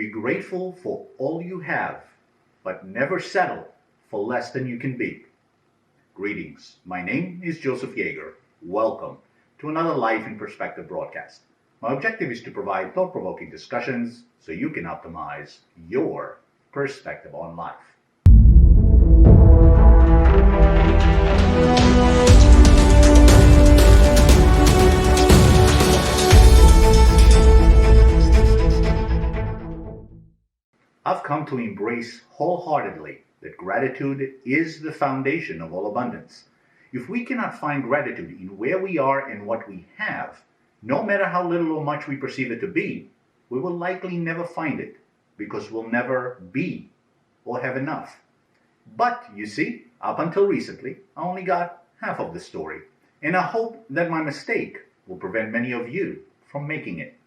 Be grateful for all you have, but never settle for less than you can be. Greetings. My name is Joseph Yagar. Welcome to another Life in Perspective broadcast. My objective is to provide thought-provoking discussions so you can optimize your perspective on life. I've come to embrace wholeheartedly that gratitude is the foundation of all abundance. If we cannot find gratitude in where we are and what we have, no matter how little or much we perceive it to be, we will likely never find it because we'll never be or have enough. But, you see, up until recently, I only got half of the story, and I hope that my mistake will prevent many of you from making it.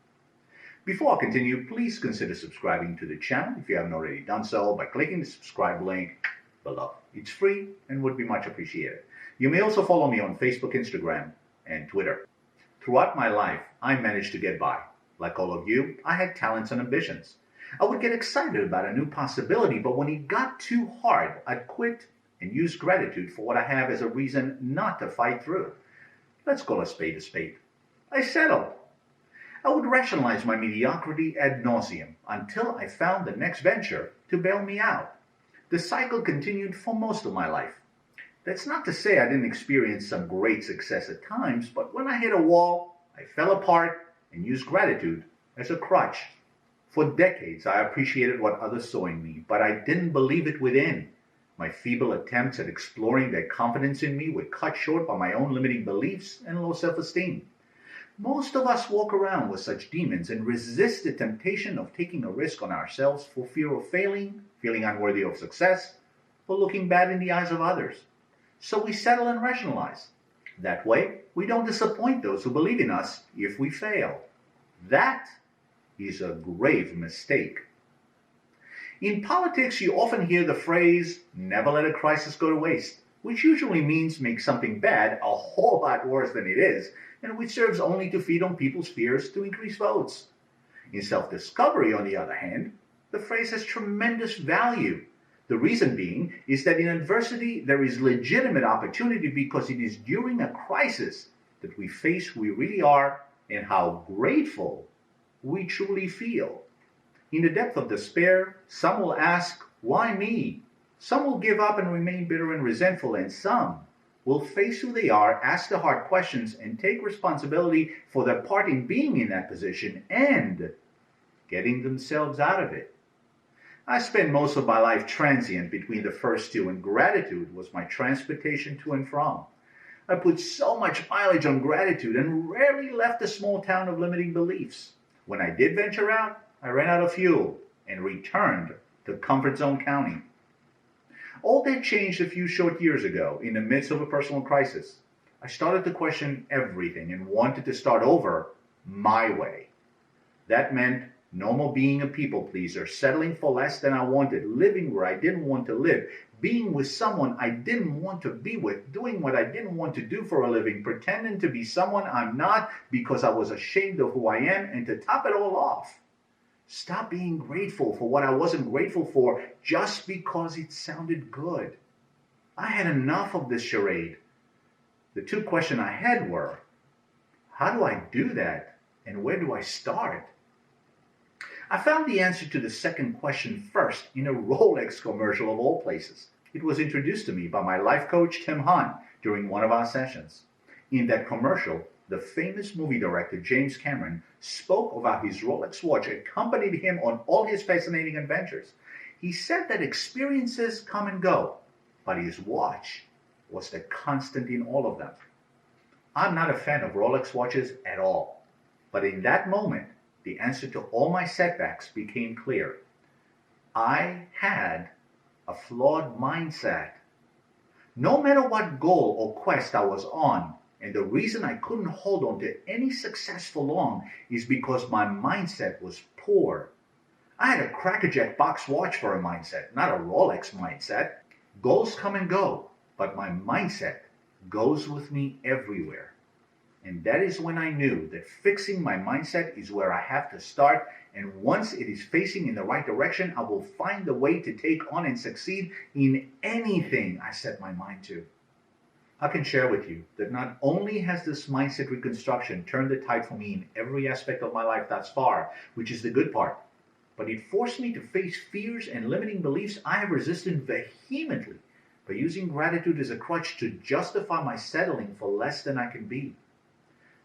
Before I continue, please consider subscribing to the channel if you haven't already done so by clicking the subscribe link below. It's free and would be much appreciated. You may also follow me on Facebook, Instagram, and Twitter. Throughout my life, I managed to get by. Like all of you, I had talents and ambitions. I would get excited about a new possibility, but when it got too hard, I'd quit and use gratitude for what I have as a reason not to fight through. Let's call a spade a spade. I settled. I would rationalize my mediocrity ad nauseum until I found the next venture to bail me out. The cycle continued for most of my life. That's not to say I didn't experience some great success at times, but when I hit a wall, I fell apart and used gratitude as a crutch. For decades, I appreciated what others saw in me, but I didn't believe it within. My feeble attempts at exploring their confidence in me were cut short by my own limiting beliefs and low self-esteem. Most of us walk around with such demons and resist the temptation of taking a risk on ourselves for fear of failing, feeling unworthy of success, or looking bad in the eyes of others. So we settle and rationalize. That way, we don't disappoint those who believe in us if we fail. That is a grave mistake. In politics, you often hear the phrase, never let a crisis go to waste, which usually means make something bad a whole lot worse than it is, and which serves only to feed on people's fears to increase votes. In self-discovery, on the other hand, the phrase has tremendous value. The reason being is that in adversity, there is legitimate opportunity because it is during a crisis that we face who we really are and how grateful we truly feel. In the depth of despair, some will ask, why me? Some will give up and remain bitter and resentful, and some will face who they are, ask the hard questions, and take responsibility for their part in being in that position and getting themselves out of it. I spent most of my life transient between the first two, and gratitude was my transportation to and from. I put so much mileage on gratitude and rarely left the small town of limiting beliefs. When I did venture out, I ran out of fuel and returned to comfort zone county. All that changed a few short years ago in the midst of a personal crisis. I started to question everything and wanted to start over my way. That meant no more being a people pleaser, settling for less than I wanted, living where I didn't want to live, being with someone I didn't want to be with, doing what I didn't want to do for a living, pretending to be someone I'm not because I was ashamed of who I am, and to top it all off, stop being grateful for what I wasn't grateful for just because it sounded good. I had enough of this charade. The two questions I had were, how do I do that, and where do I start? I found the answer to the second question first in a Rolex commercial of all places. It was introduced to me by my life coach, Tim Hahn, during one of our sessions. In that commercial, the famous movie director James Cameron spoke of how his Rolex watch accompanied him on all his fascinating adventures. He said that experiences come and go, but his watch was the constant in all of them. I'm not a fan of Rolex watches at all, but in that moment, the answer to all my setbacks became clear. I had a flawed mindset. No matter what goal or quest I was on, and the reason I couldn't hold on to any success for long is because my mindset was poor. I had a crackerjack box watch for a mindset, not a Rolex mindset. Goals come and go, but my mindset goes with me everywhere. And that is when I knew that fixing my mindset is where I have to start And once it is facing in the right direction, I will find the way to take on and succeed in anything I set my mind to. I can share with you that not only has this mindset reconstruction turned the tide for me in every aspect of my life thus far, which is the good part, but it forced me to face fears and limiting beliefs I have resisted vehemently by using gratitude as a crutch to justify my settling for less than I can be.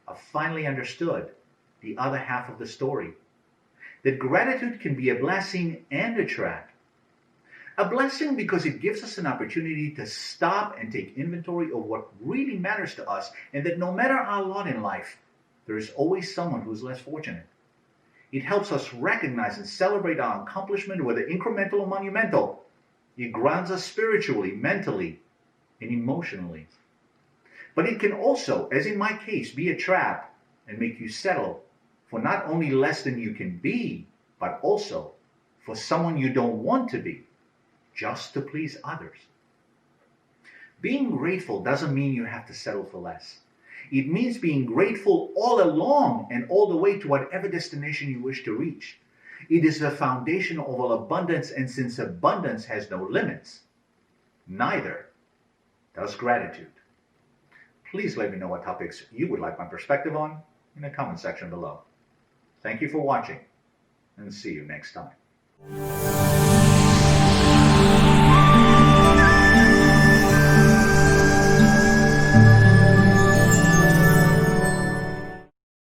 I finally understood the other half of the story, that gratitude can be a blessing and a trap. A blessing because it gives us an opportunity to stop and take inventory of what really matters to us, and that no matter our lot in life, there is always someone who's less fortunate. It helps us recognize and celebrate our accomplishment, whether incremental or monumental. It grounds us spiritually, mentally, and emotionally. But it can also, as in my case, be a trap and make you settle for not only less than you can be, but also for someone you don't want to be, just to please others. Being grateful doesn't mean you have to settle for less. It means being grateful all along and all the way to whatever destination you wish to reach. It is the foundation of all abundance, and since abundance has no limits, neither does gratitude. Please let me know what topics you would like my perspective on in the comment section below. Thank you for watching, and see you next time.